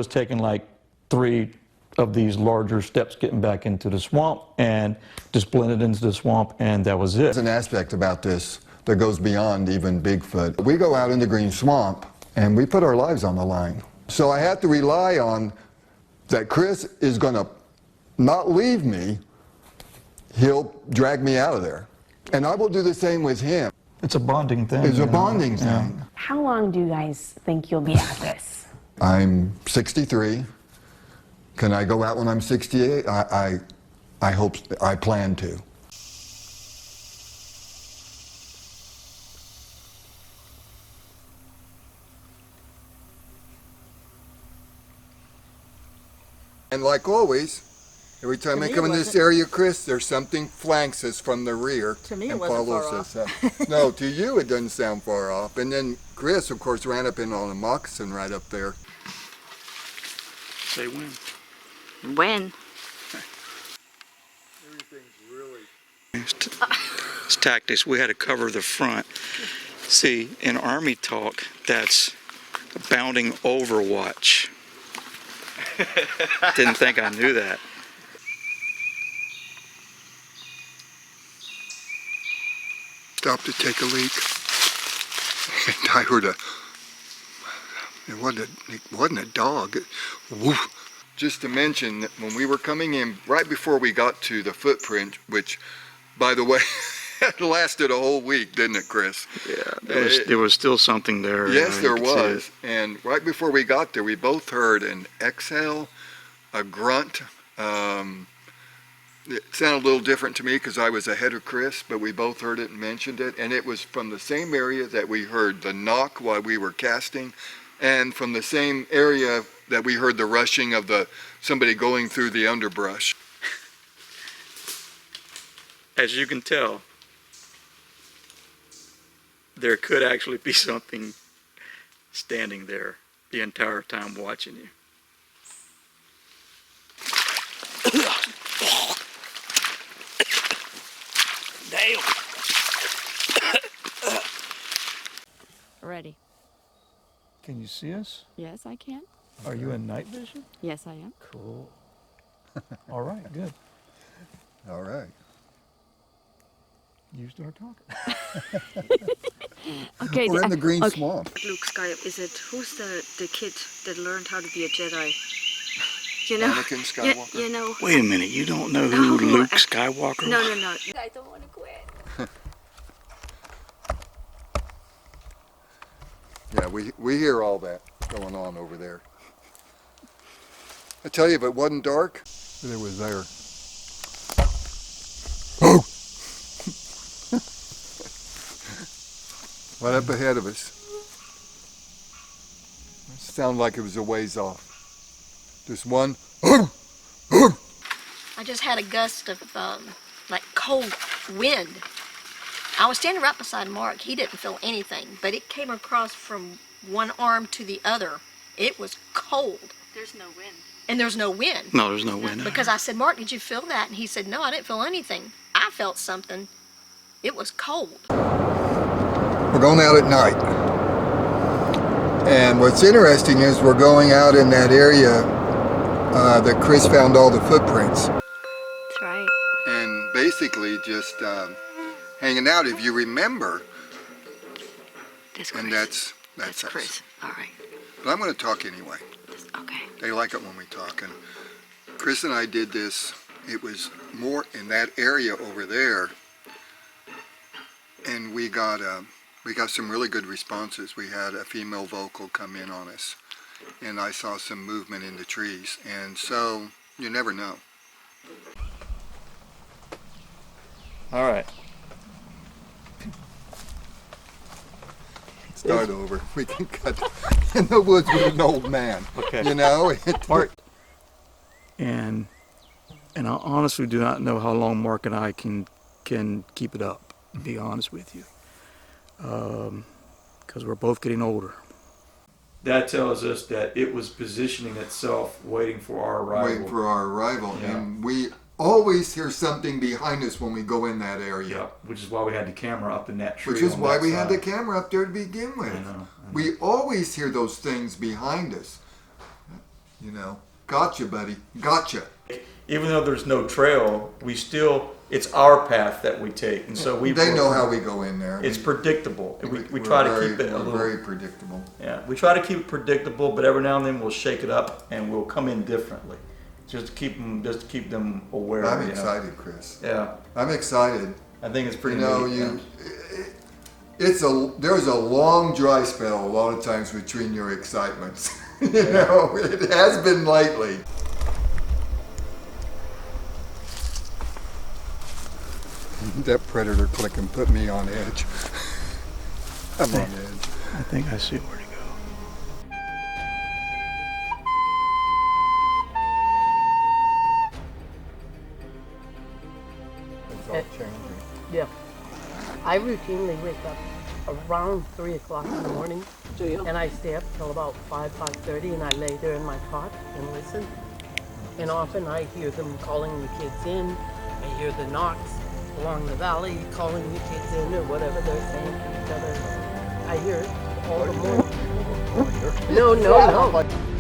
was taking like 3 of these larger steps getting back into the swamp and just blended into the swamp, and that was it. There's an aspect about this that goes beyond even Bigfoot. We go out in the green swamp and we put our lives on the line. So I have to rely on that Chris is going to not leave me. He'll drag me out of there. And I will do the same with him. It's a bonding thing. It's a bonding thing. Yeah. How long do you guys think you'll be at this? I'm 63. Can I go out when I'm 68? I hope, I plan to. And like always, every time I come in this area, Chris, there's something flanks us from the rear and follows us up. No, to you it doesn't sound far off. And then Chris, of course, ran up in on a moccasin right up there. Say when. When? Everything's really... It's tactics. We had to cover the front. See, in Army talk, that's bounding overwatch. Didn't think I knew that. Stopped to take a leak, and I heard it wasn't a dog. Woof. Just to mention that when we were coming in, right before we got to the footprint, which, by the way, it lasted a whole week, didn't it, Chris? Yeah, there was still something there. Yes, there was. And right before we got there, we both heard an exhale, a grunt. It sounded a little different to me because I was ahead of Chris, but we both heard it and mentioned it. And it was from the same area that we heard the knock while we were casting, and from the same area that we heard the rushing of somebody going through the underbrush. As you can tell, there could actually be something standing there the entire time watching you. Damn. Ready. Can you see us? Yes, I can. Are you in night vision? Yes, I am. Cool. All right, good. All right. You start talking. Okay. We're in the green swamp. Luke Skywalker, who's the kid that learned how to be a Jedi? You know? Anakin Skywalker. You know. Wait a minute, you don't know who Luke Skywalker was? No. I don't want to quit. Yeah, we hear all that going on over there. I tell you, if it wasn't dark, it was there. Oh! Right up ahead of us. It sounded like it was a ways off. Just one. I just had a gust of like cold wind. I was standing right beside Mark. He didn't feel anything, but it came across from one arm to the other. It was cold. There's no wind. And there's no wind. No, there's no wind. Because I said, Mark, did you feel that? And he said, no, I didn't feel anything. I felt something. It was cold. We're going out at night. And what's interesting is we're going out in that area that Chris found all the footprints. That's right. And basically just hanging out, if you remember. That's Chris. And that's us. Chris. All right. But I'm going to talk anyway. Okay. They like it when we talk. And Chris and I did this. It was more in that area over there. And we got some really good responses. We had a female vocal come in on us. And I saw some movement in the trees. And so, you never know. All right. Start over. We can cut in the woods with an old man. Okay. You know? Mark. And I honestly do not know how long Mark and I can keep it up, to be honest with you. Because we're both getting older. That tells us that it was positioning itself, waiting for our arrival. Waiting for our arrival. Yeah. And we always hear something behind us when we go in that area. Yeah, which is why we had the camera up in that tree. Which is on why that we had side. the camera up there to begin with. I know. We always hear those things behind us. you know. Gotcha, buddy. Gotcha. Even though there's no trail, it's our path that we take. And so They know how we go in there. it's predictable. We We're try to very- keep it a we're little, very predictable. yeah, we try to keep it predictable, but every now and then we'll shake it up and we'll come in differently. Just to keep them aware. I'm you know. excited, Chris. Yeah, I'm excited. I think it's pretty You know, neat. there's a long dry spell a lot of times between your excitements. You know, it has been lately. That predator clicking put me on edge. I'm on edge. I think I see where to go. It's all changing. Yeah. I routinely wake up around 3 o'clock in the morning. Do you? And I stay up till about 5:30, and I lay there in my cot and listen. And often I hear them calling the kids in. I hear the knocks along the valley calling the kids in or whatever they're saying to each other. I hear it all the morning. No.